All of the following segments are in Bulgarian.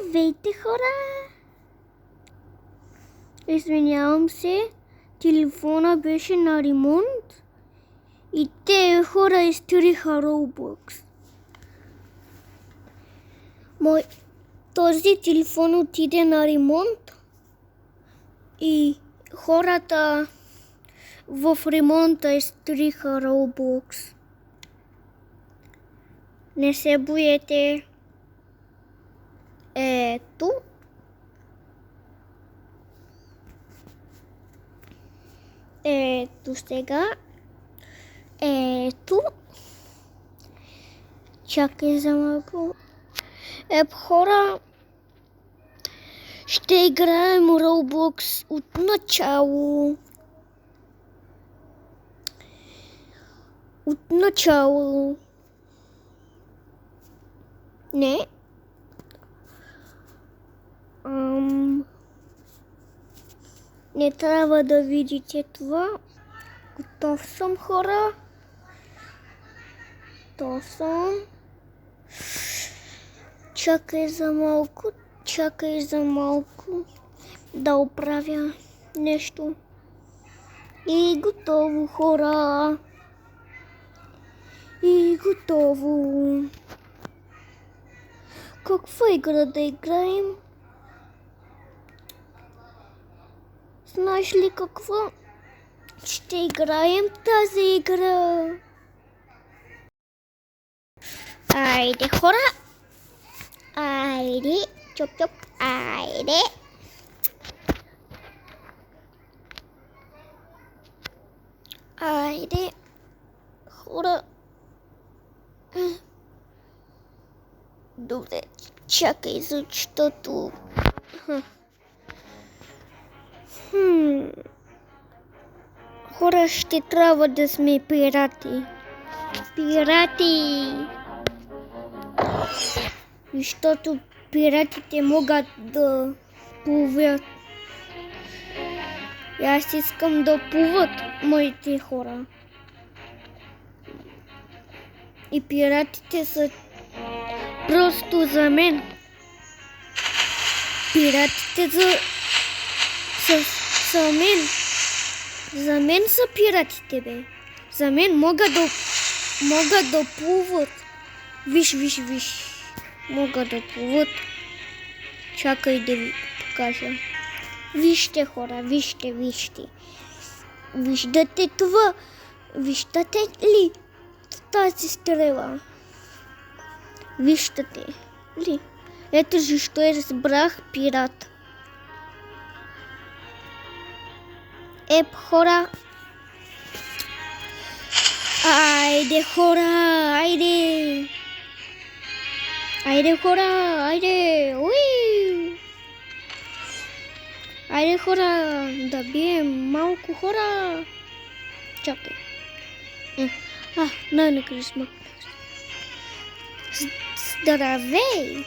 Здравейте, хора! Извинявам се, телефона беше на ремонт и те хора изтриха Roblox. Този телефон отиде на ремонт и хората в ремонта изтриха Roblox. Не се боете. Ето. Ето сега. Ето. Чакай за малко. Хора, ще играем Roblox от начало. От начало. Не. Не трябва да видите това. Готов съм, хора. Готов съм. Чакай за малко да оправя нещо. И готово, хора. И готово. Каква игра да играем? Знаеш ли какво? Ще играем тази игра. Айде, хора. Айде. Чоп-чоп. Айде. Айде. Хора. Добре. Чакай, защото... Хора, ще трябва да сме пирати. Пирати! Защото пиратите могат да плуват. И аз искам да плуват моите хора. И пиратите са просто за мен. Пиратите за мен. За мен са пиратите, бе. За мен могат да плуват. Виж. Могат да плуват. Чакай да ви покажа. Вижте, хора, вижте. Виждате това? Виждате ли тази стрела? Виждате ли? Ето защо разбрах пират. Хора. Айде, хора, айде. Айде, хора, айде. Уи. Айде, хора, да бием малко хора. Чакай. Най-накрая смък. Здравей.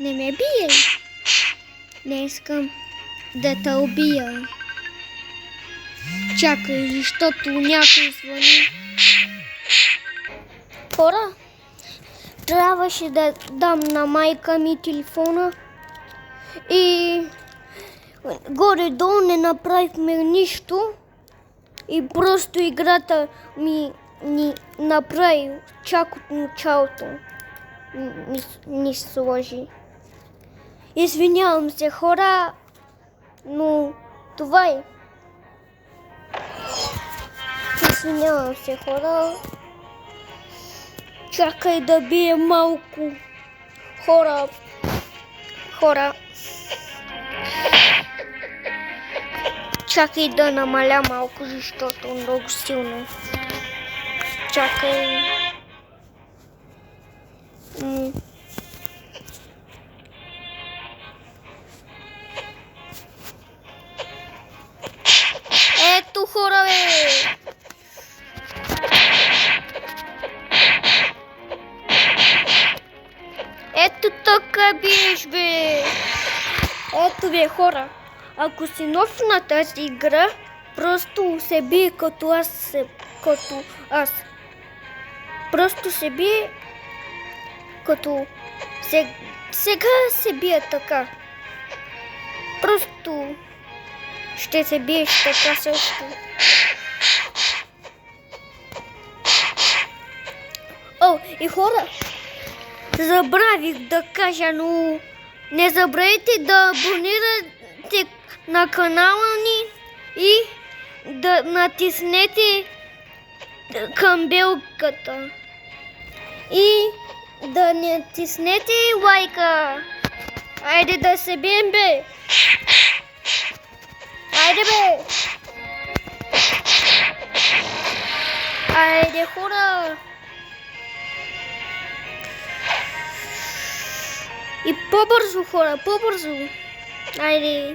Не ме бие. Не искам да те убия. Чакай, защото някой звъни. Хора, трябваше да дам на майка ми телефона и горе-долу не направихме нищо и просто играта ми направи чак от началото. Ни сложи. Извинявам се, хора, но това е. Извинявам се, хора. Чакай да бие малко. Хора. Чакай да намаля малко, защото много силно. Чакай. Ето, хора, бе! Ето така биеш, бе! Ето, бе, хора. Ако си нов на тази игра, просто се бие като аз. Просто се бие като Сега се бия така. Просто ще се биеш така също. О, и хора, забравих да кажа, но не забравяйте да абонирате на канала ни и да натиснете камбелката. И да натиснете лайка. Айде да се бием, бе. Айде, бе. Айде, хора. И по-бързо, хора, по-бързо. Айде.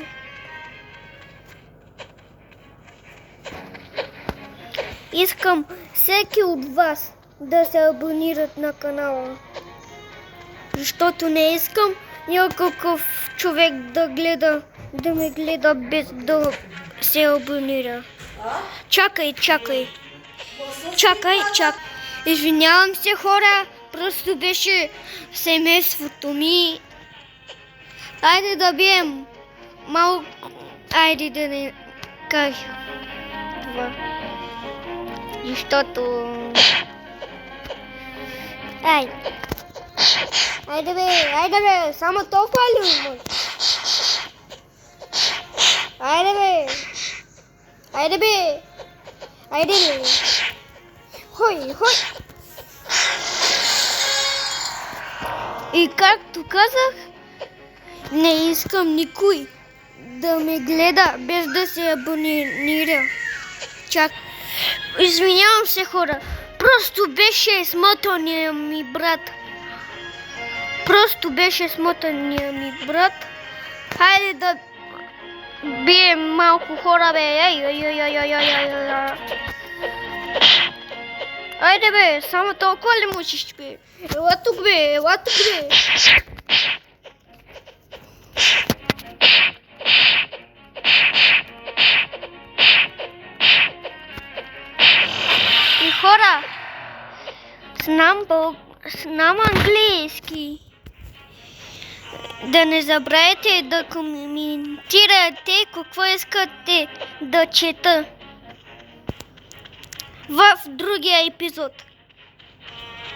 Искам всеки от вас да се абонират на канала. Защото не искам някакъв човек да ме гледа без да се абонира. Чакай. Извинявам се, хора, просто беше семейството ми. Айде да бием малко. Айде да не кажа това. Защото... Айде бе, само толкова ли може? Айде бе. Хой. И както казах, не искам никой да ме гледа без да се абонира. Извинявам се, хора, просто беше смотания ми брат. Хайде да бием малко, хора, бе. Айде, бе, само толкова ли можеш, бе? Ела тук, бе. И хора, знам английски. Да не забравяйте да коментирате какво искате да чета в другия епизод.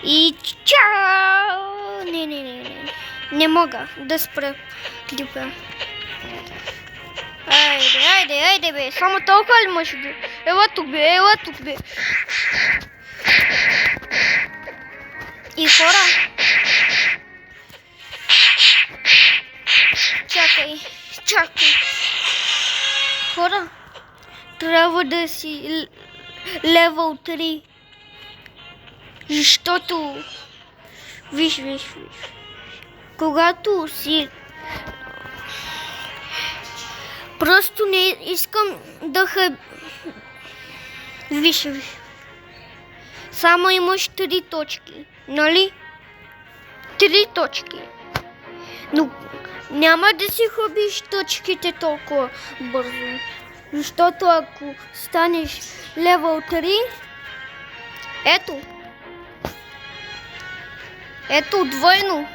И чао! Не мога да спра клипа. Айде, бе, само толкова ли може да... Ела тук, бе. И хора... Чакай. Хора, трябва да си левел 3. Защото... Виж. Когато си... Просто не искам да Виж. Само имаш 3 точки, нали? 3 точки. Но няма да си хубиш точките толкова бързо. Защото ако станеш левел 3, ето двойно.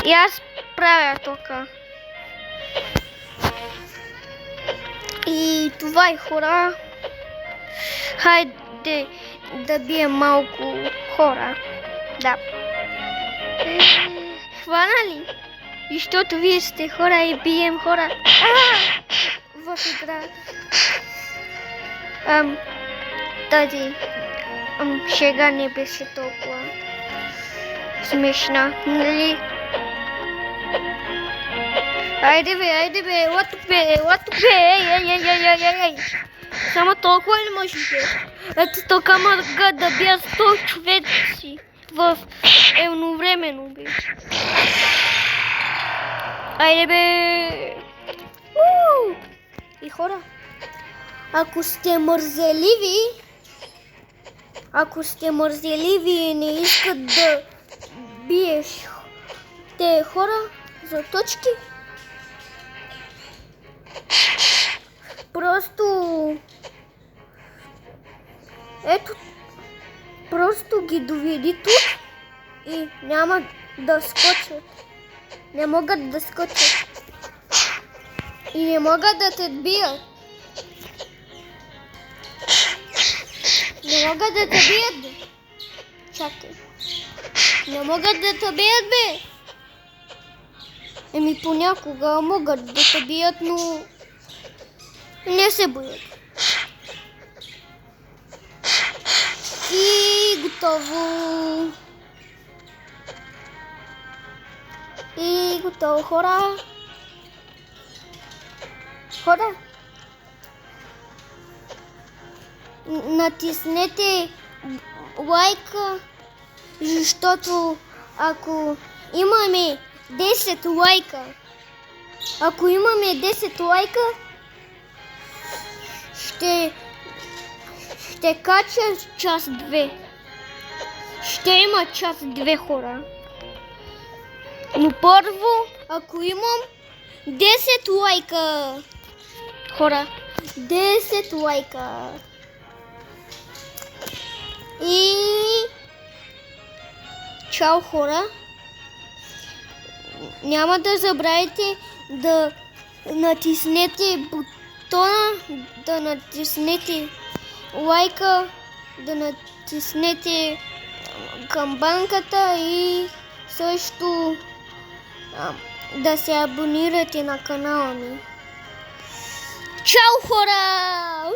И аз правя така. И това е, хора. Хайде да бием малко хора. Да. Хванали? Защото вие сте хора и бием хора. В игра. Тази шега не беше толкова смешна, нали? Айде бе, ела тук бе, ей. Само толкова ли можеш, бе? Ето така мога да бия 100 човеци в едновременно, бе. Айде бе. И хора, ако сте мързеливи и не искат да биеш те хора за точки, просто ги доведи тук и няма да скочат. Не могат да скочат. И не могат да те бият. Не могат да те бият, бе. Чакай. Не могат да те бият, бе. Еми понякога могат да те бият, но не се боят. И готово. И готово, хора. Хора. Натиснете лайка, защото ако имаме 10 лайка, ще кача част 2. Ще има част 2, хора. Но първо, ако имам 10 лайка, хора, 10 лайка. И чао, хора. Няма да забравяйте да натиснете бутона, да натиснете лайка, да натиснете камбанката и също да се абонирате на канала ми. Чао, хора!